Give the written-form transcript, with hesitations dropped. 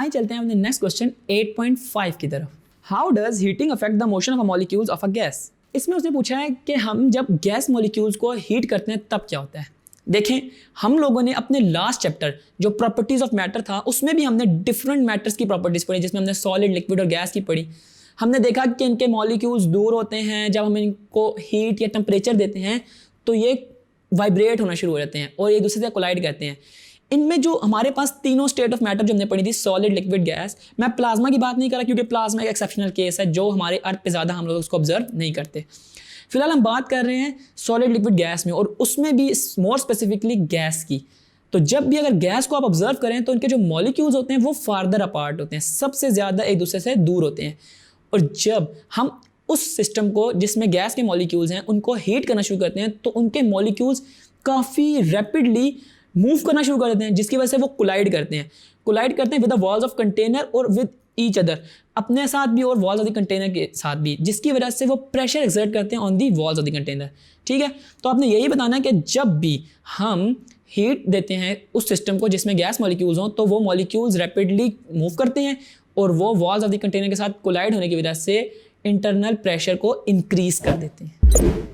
आइए चलते हैं अपने नेक्स्ट क्वेश्चन 8.5 की तरफ। How does heating affect the motion of a molecules of a gas. इसमें उसने पूछा है कि हम जब गैस मॉलिक्यूल्स को हीट करते हैं तब क्या होता है। देखें, हम लोगों ने अपने लास्ट चैप्टर जो प्रॉपर्टीज ऑफ मैटर था उसमें भी हमने डिफरेंट मैटर्स की प्रॉपर्टीज पढ़ी, जिसमें हमने सॉलिड, लिक्विड और गैस की पढ़ी। हमने देखा कि इनके मॉलिक्यूल्स दूर होते हैं, जब हम इनको हीट या टेम्परेचर देते हैं तो ये वाइब्रेट होना शुरू हो जाते हैं और एक दूसरे से कोलाइड करते हैं। इनमें जो हमारे पास तीनों स्टेट ऑफ मैटर जो हमने पढ़ी थी, सॉलिड, लिक्विड, गैस, मैं प्लाज्मा की बात नहीं कर रहा क्योंकि प्लाज्मा एक एक्सेप्शनल केस है जो हमारे अर्थ पे ज़्यादा हम लोग उसको ऑब्जर्व नहीं करते। फिलहाल हम बात कर रहे हैं सॉलिड, लिक्विड, गैस में, और उसमें भी मोर स्पेसिफिकली गैस की। तो जब भी अगर गैस को आप ऑब्जर्व करें तो इनके जो मॉलिक्यूल्स होते हैं वो फार्दर अपार्ट होते हैं, सबसे ज़्यादा एक दूसरे से दूर होते हैं। और जब हम उस सिस्टम को जिसमें गैस के मॉलिक्यूल्स हैं उनको हीट करना शुरू करते हैं तो उनके मॉलिक्यूल्स काफ़ी रैपिडली मूव करना शुरू कर देते हैं, जिसकी वजह से वो कोलाइड करते हैं with the walls of container और विद ईच अदर, अपने साथ भी और वॉल्स ऑफ द कंटेनर के साथ भी, जिसकी वजह से वो प्रेशर एक्सर्ट करते हैं on the walls of the container. ठीक है, तो आपने यही बताना है कि जब भी हम हीट देते हैं उस सिस्टम को जिसमें गैस मॉलिक्यूल्स हों तो वो मॉलिक्यूल्स रैपिडली मूव करते हैं और वो वॉल्स ऑफ द कंटेनर के साथ कोलाइड होने की वजह से इंटरनल प्रेशर को इंक्रीज कर देते हैं।